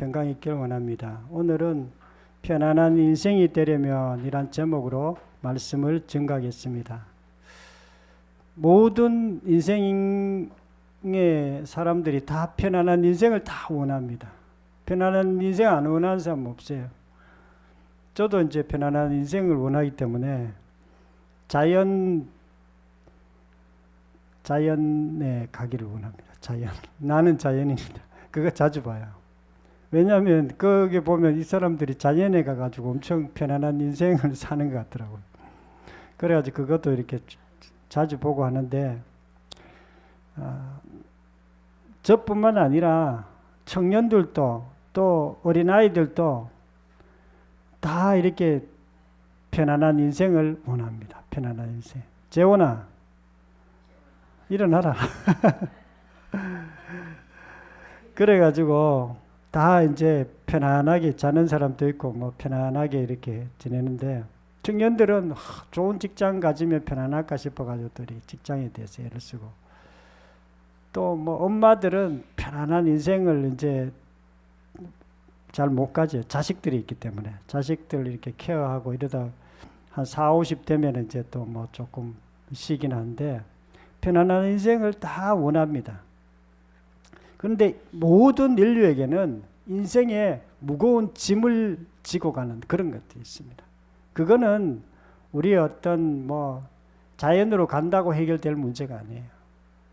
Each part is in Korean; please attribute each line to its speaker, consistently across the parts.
Speaker 1: 평강 있기를 원합니다. 오늘은 편안한 인생이 되려면 이란 제목으로 말씀을 증가하겠습니다. 모든 인생의 사람들이 다 편안한 인생을 다 원합니다. 편안한 인생 안 원하는 사람 없어요. 저도 이제 편안한 인생을 원하기 때문에 자연에 가기를 원합니다. 나는 자연인이다. 그거 자주 봐요. 왜냐하면 거기 보면 이 사람들이 자연에 가가지고 엄청 편안한 인생을 사는 것 같더라고요. 그래가지고 그것도 이렇게 자주 보고 하는데, 저뿐만 아니라 청년들도 또 어린아이들도 다 이렇게 편안한 인생을 원합니다. 편안한 인생. 재원아, 일어나라. 그래가지고 다 이제 편안하게 자는 사람도 있고 뭐 편안하게 이렇게 지내는데, 청년들은 좋은 직장 가지면 편안할까 싶어가지고들이 직장에 대해서 애를 쓰고, 또 뭐 엄마들은 편안한 인생을 이제 잘 못 가져요. 자식들이 있기 때문에. 자식들 이렇게 케어하고 이러다 한 40, 50 되면 이제 또 뭐 조금 쉬긴 한데, 편안한 인생을 다 원합니다. 그런데 모든 인류에게는 인생에 무거운 짐을 지고 가는 그런 것도 있습니다. 그거는 우리 어떤 뭐 자연으로 간다고 해결될 문제가 아니에요.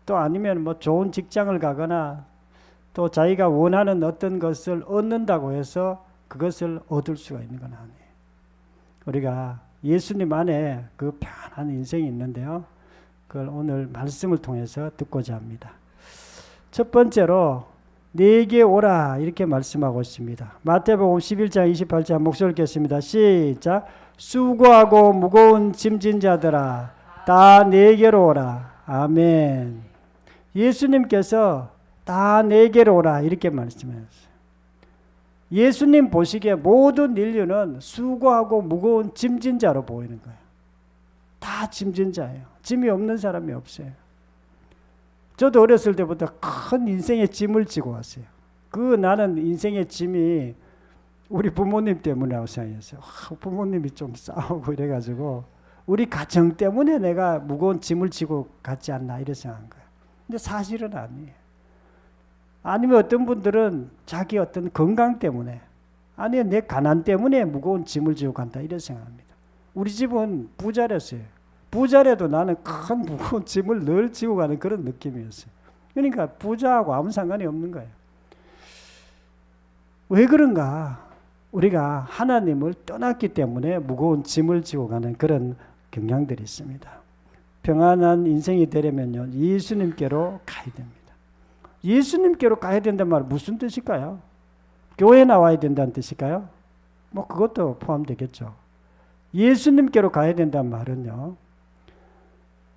Speaker 1: 또 아니면 뭐 좋은 직장을 가거나 또 자기가 원하는 어떤 것을 얻는다고 해서 그것을 얻을 수가 있는 건 아니에요. 우리가 예수님 안에 그 편한 인생이 있는데요. 그걸 오늘 말씀을 통해서 듣고자 합니다. 첫 번째로 내게 오라 이렇게 말씀하고 있습니다. 마태복음 11장 28절 목소리 읽겠습니다. 시작. 수고하고 무거운 짐진 자들아 다 내게로 오라. 아멘. 예수님께서 다 내게로 오라 이렇게 말씀하셨어요. 예수님 보시기에 모든 인류는 수고하고 무거운 짐진 자로 보이는 거예요. 다 짐진 자예요. 짐이 없는 사람이 없어요. 저도 어렸을 때부터 큰 인생의 짐을 지고 왔어요. 나는 인생의 짐이 우리 부모님 때문이라고 생각했어요. 부모님이 좀 싸우고 이래가지고 우리 가정 때문에 내가 무거운 짐을 지고 갔지 않나 이래 생각한 거예요. 근데 사실은 아니에요. 아니면 어떤 분들은 자기 어떤 건강 때문에, 아니면 내 가난 때문에 무거운 짐을 지고 간다 이래 생각합니다. 우리 집은 부자랬어요. 부자래도 나는 큰 무거운 짐을 늘 지고 가는 그런 느낌이었어요. 그러니까 부자하고 아무 상관이 없는 거예요. 왜 그런가? 우리가 하나님을 떠났기 때문에 무거운 짐을 지고 가는 그런 경향들이 있습니다. 평안한 인생이 되려면요, 예수님께로 가야 됩니다. 예수님께로 가야 된다는 말은 무슨 뜻일까요? 교회 나와야 된다는 뜻일까요? 뭐 그것도 포함되겠죠. 예수님께로 가야 된다는 말은요,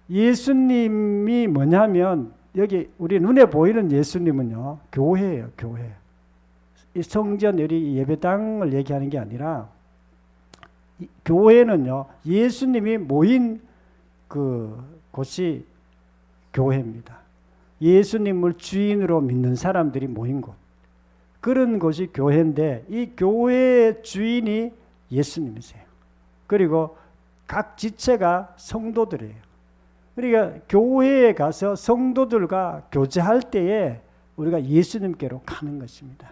Speaker 1: 예수님이 뭐냐면 여기 우리 눈에 보이는 예수님은요, 교회예요. 교회. 이 성전 우리 예배당을 얘기하는 게 아니라 교회는요, 예수님이 모인 그 곳이 교회입니다. 예수님을 주인으로 믿는 사람들이 모인 곳, 그런 곳이 교회인데, 이 교회의 주인이 예수님이세요. 그리고 각 지체가 성도들이에요. 그러니까 교회에 가서 성도들과 교제할 때에 우리가 예수님께로 가는 것입니다.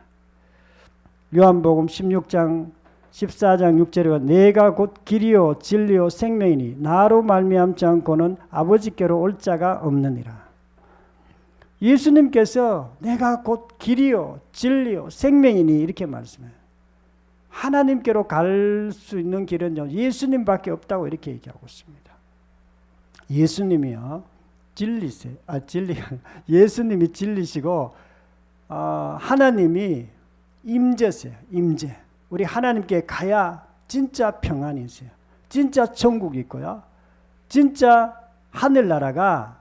Speaker 1: 요한복음 16장 14장 6절에 내가 곧 길이요 진리요 생명이니 나로 말미암지 않고는 아버지께로 올 자가 없느니라. 예수님께서 내가 곧 길이요 진리요 생명이니 이렇게 말씀해요. 하나님께로 갈 수 있는 길은요, 예수님밖에 없다고 이렇게 얘기하고 있습니다. 예수님이요 진리세요. 예수님이 진리시고 하나님이 임재세요. 임재. 우리 하나님께 가야 진짜 평안이 있어요. 진짜 천국이 있고요. 진짜 하늘나라가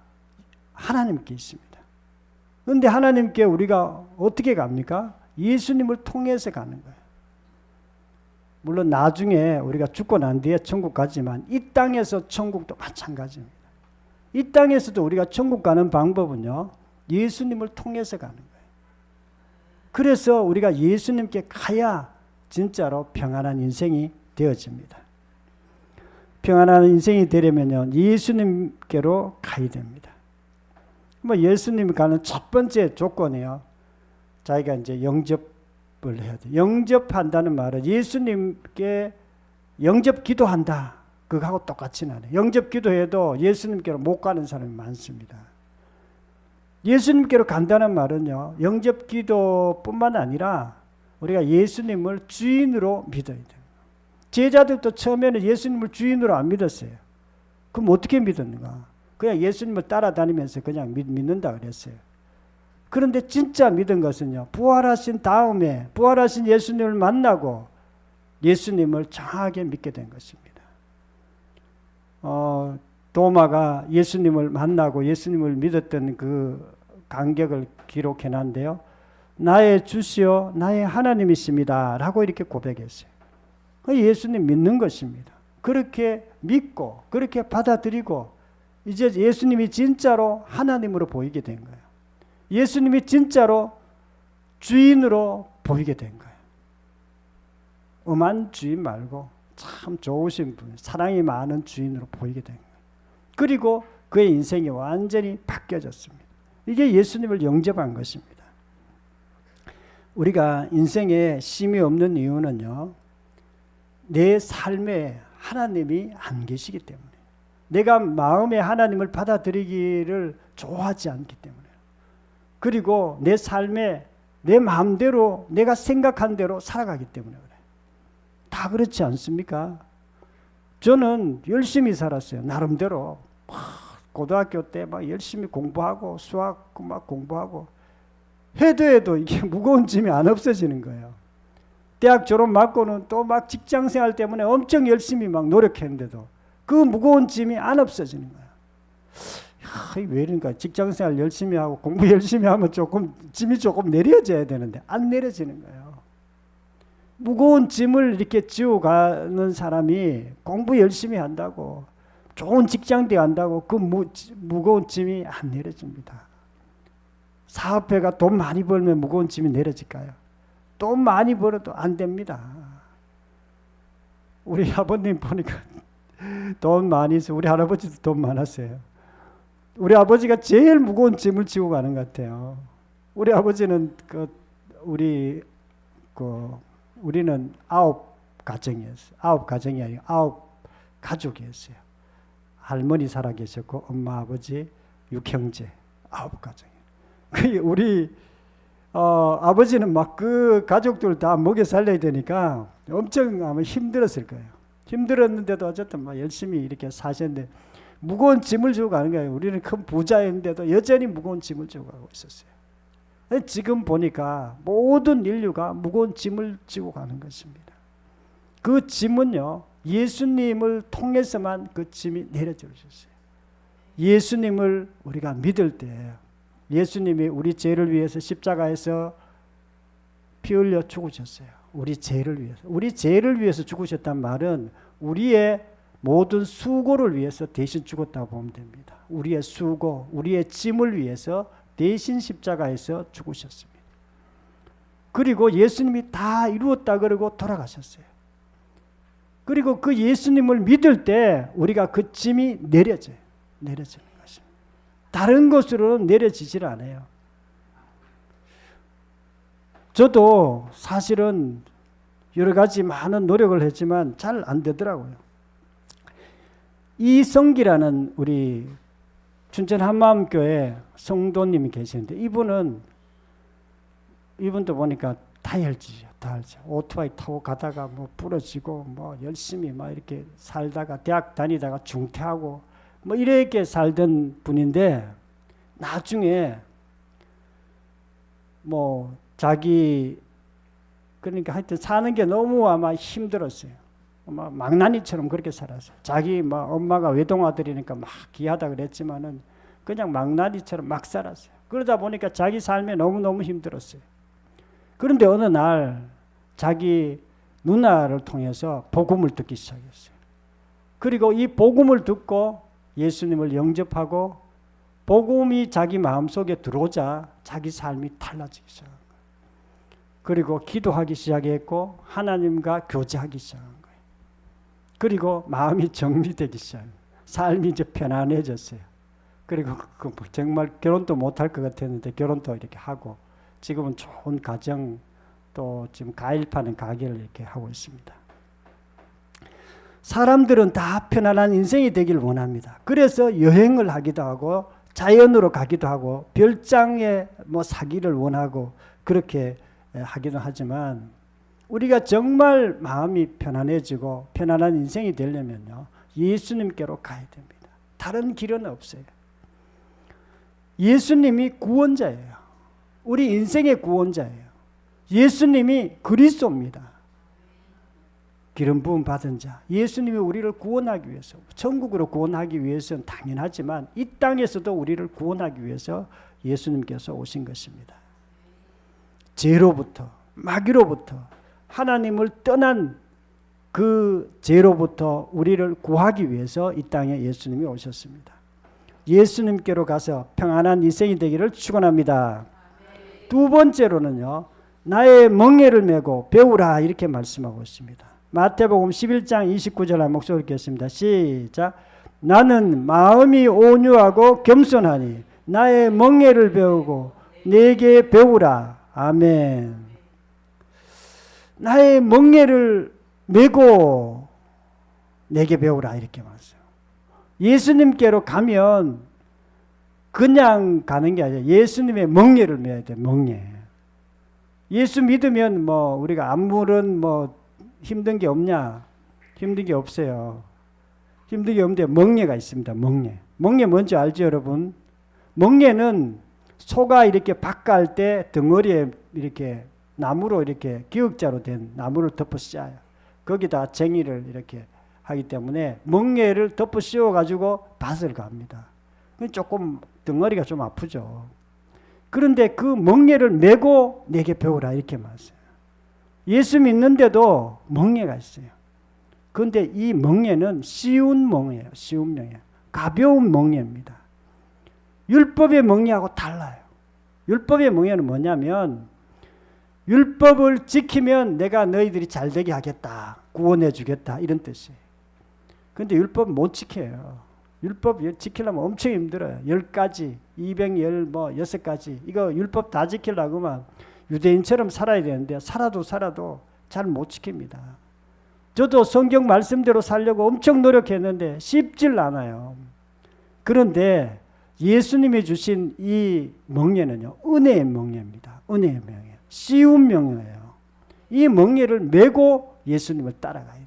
Speaker 1: 하나님께 있습니다. 그런데 하나님께 우리가 어떻게 갑니까? 예수님을 통해서 가는 거예요. 물론 나중에 우리가 죽고 난 뒤에 천국 가지만 이 땅에서 천국도 마찬가지입니다. 이 땅에서도 우리가 천국 가는 방법은요, 예수님을 통해서 가는 거예요. 그래서 우리가 예수님께 가야 진짜로 평안한 인생이 되어집니다. 평안한 인생이 되려면요, 예수님께로 가야 됩니다. 뭐 예수님 가는 첫 번째 조건이요, 자기가 이제 영접을 해야 돼. 영접한다는 말은 예수님께 영접 기도한다, 그거하고 똑같지는 않아요. 영접 기도해도 예수님께로 못 가는 사람이 많습니다. 예수님께로 간다는 말은요, 영접 기도뿐만 아니라 우리가 예수님을 주인으로 믿어야 돼요. 제자들도 처음에는 예수님을 주인으로 안 믿었어요. 그럼 어떻게 믿었는가? 그냥 예수님을 따라다니면서 그냥 믿는다 그랬어요. 그런데 진짜 믿은 것은요, 부활하신 다음에 부활하신 예수님을 만나고 예수님을 정확하게 믿게 된 것입니다. 도마가 예수님을 만나고 예수님을 믿었던 그 간격을 기록해놨는데요, 나의 주시오 나의 하나님이십니다 라고 이렇게 고백했어요. 예수님 믿는 것입니다. 그렇게 믿고 그렇게 받아들이고 이제 예수님이 진짜로 하나님으로 보이게 된 거예요. 예수님이 진짜로 주인으로 보이게 된 거예요. 엄한 주인 말고 참 좋으신 분, 사랑이 많은 주인으로 보이게 된 거예요. 그리고 그의 인생이 완전히 바뀌어졌습니다. 이게 예수님을 영접한 것입니다. 우리가 인생에 쉼이 없는 이유는요, 내 삶에 하나님이 안 계시기 때문에, 내가 마음에 하나님을 받아들이기를 좋아하지 않기 때문에요. 그리고 내 삶에 내 마음대로 내가 생각한 대로 살아가기 때문에 그래요. 다 그렇지 않습니까? 저는 열심히 살았어요. 나름대로 고등학교 때 막 열심히 공부하고 수학 막 공부하고 해도 이게 무거운 짐이 안 없어지는 거예요. 대학 졸업 맞고는 또 막 직장 생활 때문에 엄청 열심히 막 노력했는데도 그 무거운 짐이 안 없어지는 거예요. 왜 이런가? 직장 생활 열심히 하고 공부 열심히 하면 조금 짐이 조금 내려져야 되는데 안 내려지는 거예요. 무거운 짐을 이렇게 지워가는 사람이 공부 열심히 한다고 좋은 직장 들어간다고 그 무거운 짐이 안 내려집니다. 사업회가 돈 많이 벌면 무거운 짐이 내려질까요? 돈 많이 벌어도 안 됩니다. 우리 아버님 보니까 돈 많이 있어요. 우리 할아버지도 돈 많았어요. 우리 아버지가 제일 무거운 짐을 지고 가는 것 같아요. 우리 아버지는 우리는 9가정이었어요. 9가정이 아니고 9가족이었어요. 할머니 살아계셨고 엄마 아버지 6형제 9가정이에요. 우리 아버지는 막 그 가족들 다 먹여 살려야 되니까 엄청 아마 힘들었을 거예요. 힘들었는데도 어쨌든 막 열심히 이렇게 사셨는데 무거운 짐을 지고 가는 거예요. 우리는 큰 부자였는데도 여전히 무거운 짐을 지고 가고 있었어요. 지금 보니까 모든 인류가 무거운 짐을 지고 가는 것입니다. 그 짐은요, 예수님을 통해서만 그 짐이 내려주셨어요. 예수님을 우리가 믿을 때 예수님이 우리 죄를 위해서 십자가에서 피 흘려 죽으셨어요. 우리 죄를 위해서. 우리 죄를 위해서 죽으셨단 말은 우리의 모든 수고를 위해서 대신 죽었다고 보면 됩니다. 우리의 수고, 우리의 짐을 위해서 대신 십자가에서 죽으셨습니다. 그리고 예수님이 다 이루었다 그러고 돌아가셨어요. 그리고 그 예수님을 믿을 때 우리가 그 짐이 내려져요. 내려지는 것입니다. 다른 것으로는 내려지질 않아요. 저도 사실은 여러 가지 많은 노력을 했지만 잘 안 되더라고요. 이성기라는 우리 춘천 한마음교회 성도님이 계시는데 이분도 보니까 다혈질이에요. 다혈질. 오토바이 타고 가다가 뭐 부러지고 뭐 열심히 막 이렇게 살다가 대학 다니다가 중퇴하고 뭐 이렇게 살던 분인데 나중에 뭐 자기 그러니까 하여튼 사는 게 너무 아마 힘들었어요. 막 망나니처럼 그렇게 살았어요. 자기 막 엄마가 외동아들이니까 막 귀하다 그랬지만은 그냥 망나니처럼 막 살았어요. 그러다 보니까 자기 삶에 너무너무 힘들었어요. 그런데 어느 날 자기 누나를 통해서 복음을 듣기 시작했어요. 그리고 이 복음을 듣고 예수님을 영접하고 복음이 자기 마음속에 들어오자 자기 삶이 달라지기 시작한 거예요. 그리고 기도하기 시작했고 하나님과 교제하기 시작한 거예요. 그리고 마음이 정리되기 시작해요. 삶이 이제 편안해졌어요. 그리고 정말 결혼도 못할 것 같았는데 결혼도 이렇게 하고 지금은 좋은 가정 또 지금 과일 파는 가게를 이렇게 하고 있습니다. 사람들은 다 편안한 인생이 되길 원합니다. 그래서 여행을 하기도 하고 자연으로 가기도 하고 별장에 뭐 사기를 원하고 그렇게 하기도 하지만 우리가 정말 마음이 편안해지고 편안한 인생이 되려면요, 예수님께로 가야 됩니다. 다른 길은 없어요. 예수님이 구원자예요. 우리 인생의 구원자예요. 예수님이 그리스도입니다. 기름 부음 받은 자. 예수님이 우리를 구원하기 위해서, 천국으로 구원하기 위해서는 당연하지만 이 땅에서도 우리를 구원하기 위해서 예수님께서 오신 것입니다. 죄로부터, 마귀로부터, 하나님을 떠난 그 죄로부터 우리를 구하기 위해서 이 땅에 예수님이 오셨습니다. 예수님께로 가서 평안한 인생이 되기를 축원합니다. 두 번째로는요, 나의 멍에를 메고 배우라 이렇게 말씀하고 있습니다. 마태복음 11장 29절 한 목소리 읽겠습니다. 시작. 나는 마음이 온유하고 겸손하니 나의 멍에를 배우고 내게 배우라. 아멘. 나의 멍에를 메고 내게 배우라 이렇게 말했어요. 예수님께로 가면 그냥 가는 게 아니라 예수님의 멍에를 메야 돼. 멍에. 예수 믿으면 뭐 우리가 아무런 뭐 힘든 게 없냐? 힘든 게 없어요. 힘든 게 없는데 멍에가 있습니다. 멍에. 멍에 뭔지 알죠, 여러분? 멍에는 소가 이렇게 밭갈 때 덩어리에 이렇게 나무로 이렇게 기역자로 된 나무를 덮어 씌워요. 거기다 쟁이를 이렇게 하기 때문에 멍에를 덮어 씌워 가지고 밭을 갑니다. 조금 덩어리가 좀 아프죠. 그런데 그 멍에를 메고 내게 배우라 이렇게 말했어요. 예수 믿는데도 멍에가 있어요. 그런데 이 멍에는 쉬운 멍에예요. 쉬운 멍에. 가벼운 멍에입니다. 율법의 멍에하고 달라요. 율법의 멍에는 뭐냐면 율법을 지키면 내가 너희들이 잘되게 하겠다. 구원해 주겠다. 이런 뜻이에요. 그런데 율법 못 지켜요. 율법 지키려면 엄청 힘들어요. 10가지, 216가지. 이거 율법 다 지키려고만 유대인처럼 살아야 되는데 살아도 잘 못 지킵니다. 저도 성경 말씀대로 살려고 엄청 노력했는데 쉽질 않아요. 그런데 예수님이 주신 이 멍에는요, 은혜의 멍에입니다. 은혜의 멍에. 쉬운 멍에예요. 이 멍에를 메고 예수님을 따라가야 돼요.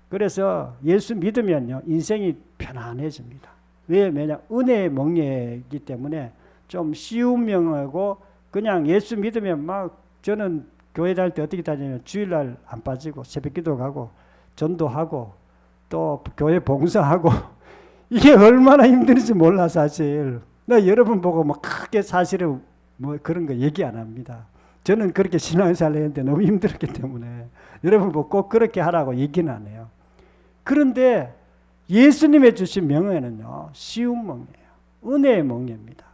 Speaker 1: 그래서 예수 믿으면요, 인생이 편안해집니다. 왜냐? 은혜의 멍에이기 때문에 좀 쉬운 멍에고 그냥 예수 믿으면 막 저는 교회 다닐 때 어떻게 다니냐면 주일날 안 빠지고 새벽기도 가고 전도하고 또 교회 봉사하고 이게 얼마나 힘든지 몰라 사실. 나 여러분 보고 뭐 크게 사실은 뭐 그런 거 얘기 안 합니다. 저는 그렇게 신앙생활 했는데 너무 힘들었기 때문에 여러분 보고 꼭 그렇게 하라고 얘기는 안 해요. 그런데 예수님의 주신 명예는요, 쉬운 멍에예요. 은혜의 멍에입니다.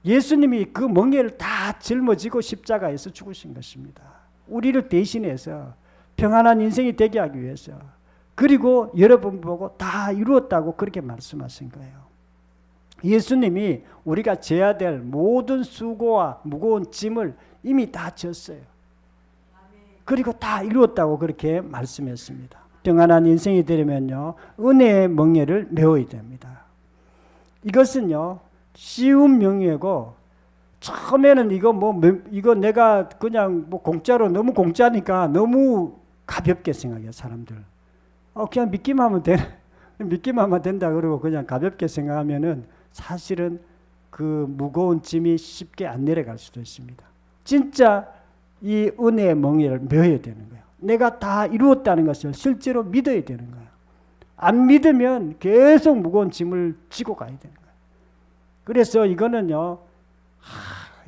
Speaker 1: 예수님이 그 멍에를 다 짊어지고 십자가에서 죽으신 것입니다. 우리를 대신해서 평안한 인생이 되게 하기 위해서. 그리고 여러분 보고 다 이루었다고 그렇게 말씀하신 거예요. 예수님이 우리가 져야 될 모든 수고와 무거운 짐을 이미 다 졌어요. 그리고 다 이루었다고 그렇게 말씀했습니다. 평안한 인생이 되려면요, 은혜의 멍에를 메워야 됩니다. 이것은요, 쉬운 명예고 처음에는 이거 내가 그냥 뭐 공짜로 너무 공짜니까 너무 가볍게 생각해요, 사람들. 그냥 믿기만 하면 된다 그러고 그냥 가볍게 생각하면은 사실은 그 무거운 짐이 쉽게 안 내려갈 수도 있습니다. 진짜 이 은혜의 멍에를 메워야 되는 거예요. 내가 다 이루었다는 것을 실제로 믿어야 되는 거예요. 안 믿으면 계속 무거운 짐을 지고 가야 되는 거예요. 그래서 이거는요,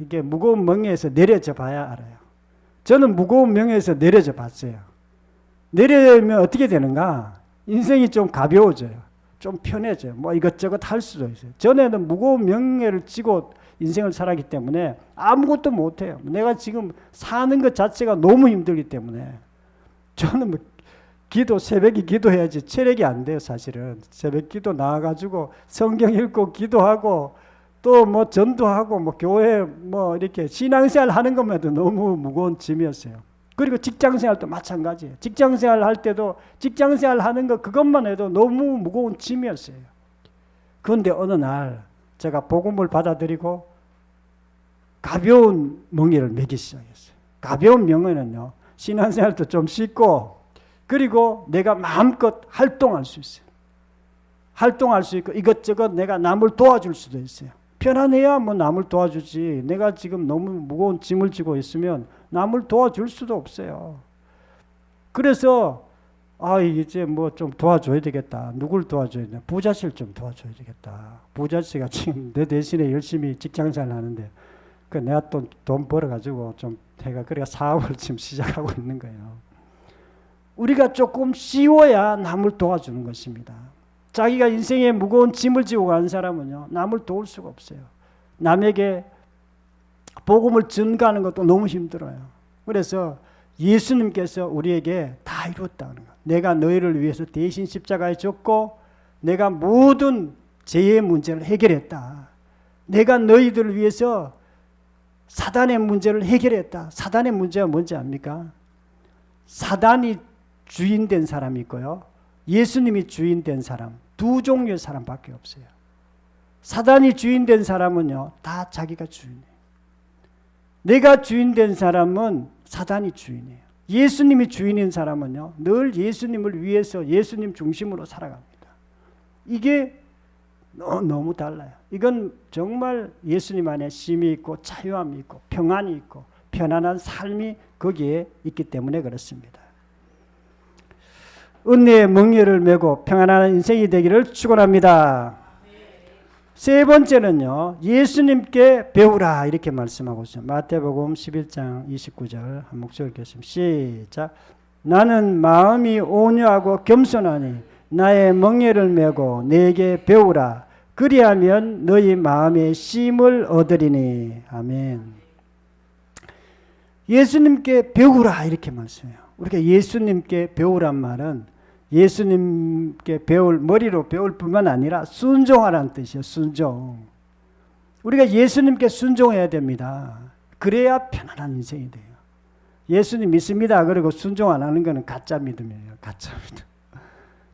Speaker 1: 이게 무거운 멍에에서 내려져 봐야 알아요. 저는 무거운 멍에에서 내려져 봤어요. 내려면 어떻게 되는가? 인생이 좀 가벼워져요. 좀 편해져요. 뭐 이것저것 할 수도 있어요. 전에는 무거운 멍에를 지고 인생을 살았기 때문에 아무것도 못해요. 내가 지금 사는 것 자체가 너무 힘들기 때문에 저는 뭐 새벽에 기도해야지 체력이 안 돼요. 사실은 새벽 기도 나와가지고 성경 읽고 기도하고 또 뭐 전도하고 뭐 교회 뭐 이렇게 신앙생활 하는 것만 해도 너무 무거운 짐이었어요. 그리고 직장생활도 마찬가지예요. 직장생활 할 때도 직장생활 하는 거 그것만 해도 너무 무거운 짐이었어요. 그런데 어느 날 제가 복음을 받아들이고 가벼운 멍에를 매기 시작했어요. 가벼운 멍에는요, 신앙생활도 좀 쉽고 그리고 내가 마음껏 활동할 수 있어요. 활동할 수 있고 이것저것 내가 남을 도와줄 수도 있어요. 편안해야 뭐 남을 도와주지. 내가 지금 너무 무거운 짐을 지고 있으면 남을 도와줄 수도 없어요. 그래서 이제 뭐 좀 도와줘야 되겠다. 누굴 도와줘야 되나? 부자씨를 좀 도와줘야 되겠다. 부자씨가 지금 내 대신에 열심히 직장생활 하는데 내가 또 돈 벌어가지고 좀 해가 그래가 사업을 지금 시작하고 있는 거예요. 우리가 조금 쉬워야 남을 도와주는 것입니다. 자기가 인생에 무거운 짐을 지고 가는 사람은요, 남을 도울 수가 없어요. 남에게 복음을 전가하는 것도 너무 힘들어요. 그래서 예수님께서 우리에게 다 이루었다는 거. 내가 너희를 위해서 대신 십자가에 졌고 내가 모든 죄의 문제를 해결했다. 내가 너희들을 위해서 사단의 문제를 해결했다. 사단의 문제가 뭔지 압니까? 사단이 주인된 사람이 있고요, 예수님이 주인된 사람, 두 종류의 사람밖에 없어요. 사단이 주인된 사람은요, 다 자기가 주인이에요. 내가 주인된 사람은 사단이 주인이에요. 예수님이 주인인 사람은요, 늘 예수님을 위해서 예수님 중심으로 살아갑니다. 이게 너무 달라요. 이건 정말 예수님 안에 쉼이 있고 자유함이 있고 평안이 있고 편안한 삶이 거기에 있기 때문에 그렇습니다. 은혜의 멍에를 메고 평안한 인생이 되기를 축원합니다. 세 번째는요, 예수님께 배우라 이렇게 말씀하고 있어요. 마태복음 11장 29절 한 목소리 읽겠습니다. 시작. 나는 마음이 온유하고 겸손하니 나의 멍에를 메고 내게 배우라. 그리하면 너희 마음의 쉼을 얻으리니. 아멘. 예수님께 배우라 이렇게 말씀해요. 우리가 예수님께 배우란 말은 예수님께 머리로 배울 뿐만 아니라 순종하라는 뜻이에요. 순종. 우리가 예수님께 순종해야 됩니다. 그래야 편안한 인생이 돼요. 예수님 믿습니다. 그리고 순종 안 하는 것은 가짜 믿음이에요. 가짜 믿음.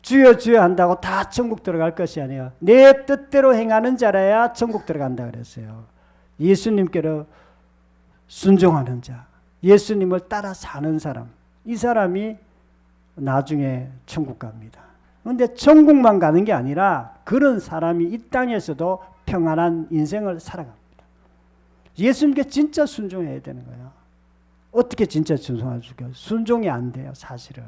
Speaker 1: 주여 주여 한다고 다 천국 들어갈 것이 아니에요. 내 뜻대로 행하는 자라야 천국 들어간다 그랬어요. 예수님께로 순종하는 자, 예수님을 따라 사는 사람, 이 사람이 나중에 천국 갑니다. 그런데 천국만 가는 게 아니라 그런 사람이 이 땅에서도 평안한 인생을 살아갑니다. 예수님께 진짜 순종해야 되는 거예요. 어떻게 진짜 순종할 수 있어요? 순종이 안 돼요, 사실은.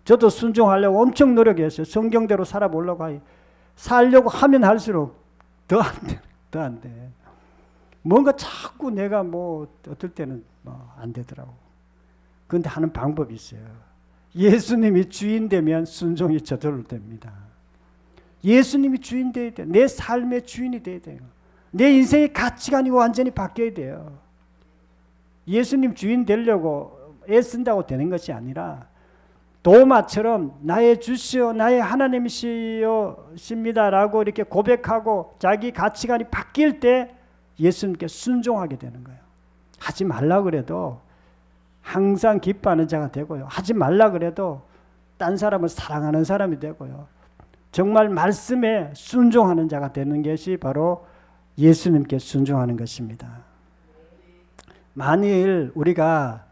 Speaker 1: 저도 순종하려고 엄청 노력했어요. 성경대로 살려고 하면 할수록 더 안 돼. 뭔가 자꾸 내가 뭐 어떨 때는 안 되더라고. 그런데 하는 방법이 있어요. 예수님이 주인 되면 순종이 저절로 됩니다. 예수님이 주인 돼야 돼요. 내 삶의 주인이 돼야 돼요. 내 인생의 가치관이 완전히 바뀌어야 돼요. 예수님 주인 되려고 애쓴다고 되는 것이 아니라 도마처럼 나의 주시오 나의 하나님이시옵니다라고 이렇게 고백하고 자기 가치관이 바뀔 때 예수님께 순종하게 되는 거예요. 하지 말라 그래도 항상 기뻐하는 자가 되고요. 하지 말라 그래도 딴 사람을 사랑하는 사람이 되고요. 정말 말씀에 순종하는 자가 되는 것이 바로 예수님께 순종하는 것입니다. 만일 우리가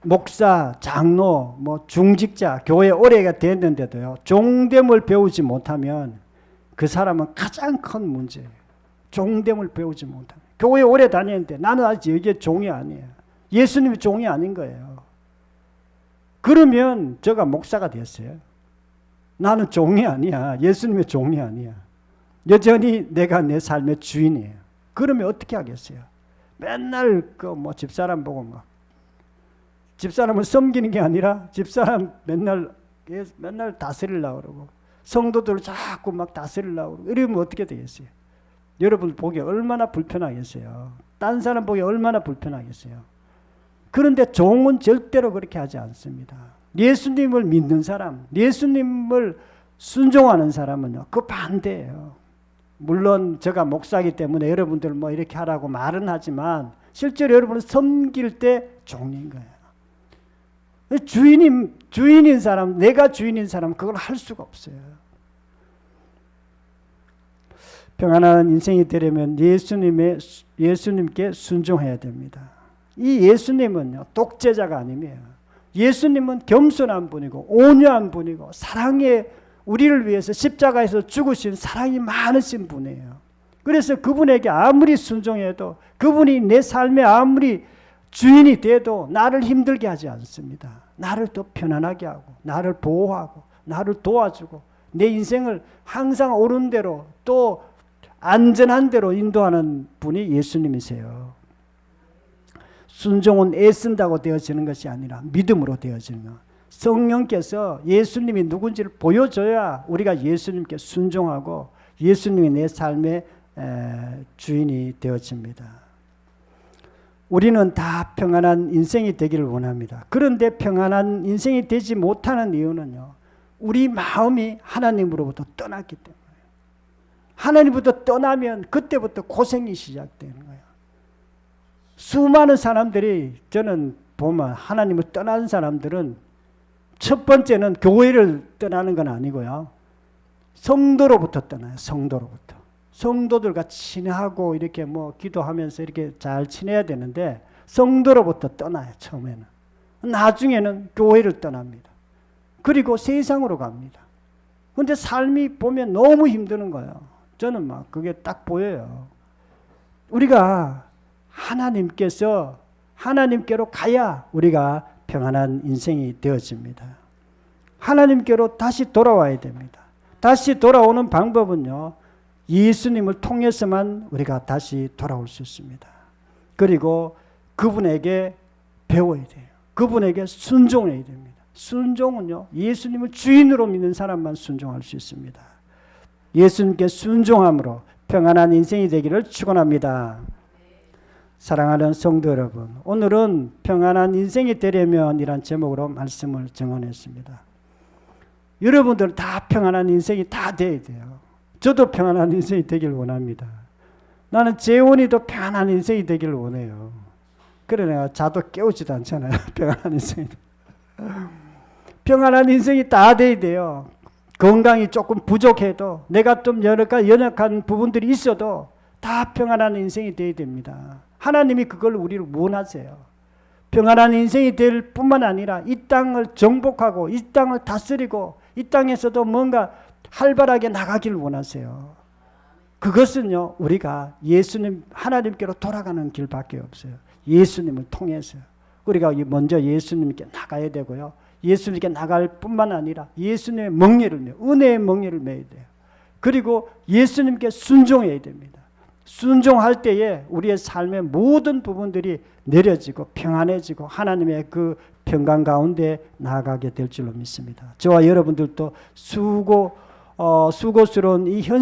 Speaker 1: 목사, 장로, 중직자, 교회 오래가 됐는데도요, 종됨을 배우지 못하면 그 사람은 가장 큰 문제예요. 종됨을 배우지 못하면. 교회 오래 다니는데 나는 아직 여기에 종이 아니에요. 예수님이 종이 아닌 거예요. 그러면 제가 목사가 됐어요. 나는 종이 아니야. 예수님의 종이 아니야. 여전히 내가 내 삶의 주인이에요. 그러면 어떻게 하겠어요? 맨날 집사람 보고 집사람을 섬기는 게 아니라 집사람 맨날 다스리려고 그러고 성도들을 자꾸 막 다스리려고 이러면 어떻게 되겠어요? 여러분 보기 얼마나 불편하겠어요. 딴 사람 보기 얼마나 불편하겠어요. 그런데 종은 절대로 그렇게 하지 않습니다. 예수님을 믿는 사람, 예수님을 순종하는 사람은요, 그 반대예요. 물론 제가 목사이기 때문에 여러분들 뭐 이렇게 하라고 말은 하지만 실제로 여러분은 섬길 때 종인 거예요. 주인인 사람, 내가 주인인 사람 그걸 할 수가 없어요. 평안한 인생이 되려면 예수님께 순종해야 됩니다. 이 예수님은요, 독재자가 아니에요. 예수님은 겸손한 분이고 온유한 분이고 사랑에 우리를 위해서 십자가에서 죽으신 사랑이 많으신 분이에요. 그래서 그분에게 아무리 순종해도 그분이 내 삶에 아무리 주인이 돼도 나를 힘들게 하지 않습니다. 나를 더 편안하게 하고 나를 보호하고 나를 도와주고 내 인생을 항상 옳은 대로 또 안전한 대로 인도하는 분이 예수님이세요. 순종은 애쓴다고 되어지는 것이 아니라 믿음으로 되어지는 것. 성령께서 예수님이 누군지를 보여줘야 우리가 예수님께 순종하고 예수님이 내 삶의 주인이 되어집니다. 우리는 다 평안한 인생이 되기를 원합니다. 그런데 평안한 인생이 되지 못하는 이유는요, 우리 마음이 하나님으로부터 떠났기 때문에. 하나님부터 떠나면 그때부터 고생이 시작되는 거예요. 수많은 사람들이 저는 보면 하나님을 떠난 사람들은 첫 번째는 교회를 떠나는 건 아니고요. 성도로부터 떠나요. 성도로부터. 성도들과 친하고 이렇게 뭐 기도하면서 이렇게 잘 지내야 되는데 성도로부터 떠나요. 처음에는. 나중에는 교회를 떠납니다. 그리고 세상으로 갑니다. 근데 삶이 보면 너무 힘드는 거예요. 저는 막 그게 딱 보여요. 우리가 하나님께로 가야 우리가 평안한 인생이 되어집니다. 하나님께로 다시 돌아와야 됩니다. 다시 돌아오는 방법은요, 예수님을 통해서만 우리가 다시 돌아올 수 있습니다. 그리고 그분에게 배워야 돼요. 그분에게 순종해야 됩니다. 순종은요, 예수님을 주인으로 믿는 사람만 순종할 수 있습니다. 예수님께 순종함으로 평안한 인생이 되기를 축원합니다. 사랑하는 성도 여러분, 오늘은 평안한 인생이 되려면 이란 제목으로 말씀을 정언했습니다. 여러분들 다 평안한 인생이 다 돼야 돼요. 저도 평안한 인생이 되길 원합니다. 나는 재원이도 평안한 인생이 되길 원해요. 그래 내가 자도 깨우지도 않잖아요. 평안한 인생이. 평안한 인생이 다 돼야 돼요. 건강이 조금 부족해도 내가 좀 연약한 부분들이 있어도 다 평안한 인생이 돼야 됩니다. 하나님이 그걸 우리를 원하세요. 평안한 인생이 될 뿐만 아니라 이 땅을 정복하고 이 땅을 다스리고 이 땅에서도 뭔가 활발하게 나가기를 원하세요. 그것은요, 우리가 하나님께로 돌아가는 길밖에 없어요. 예수님을 통해서. 우리가 먼저 예수님께 나가야 되고요. 예수님께 나갈 뿐만 아니라 예수님의 은혜의 멍에를 매야 돼요. 그리고 예수님께 순종해야 됩니다. 순종할 때에 우리의 삶의 모든 부분들이 내려지고 평안해지고 하나님의 그 평강 가운데 나아가게 될 줄로 믿습니다. 저와 여러분들도 수고스러운 이 현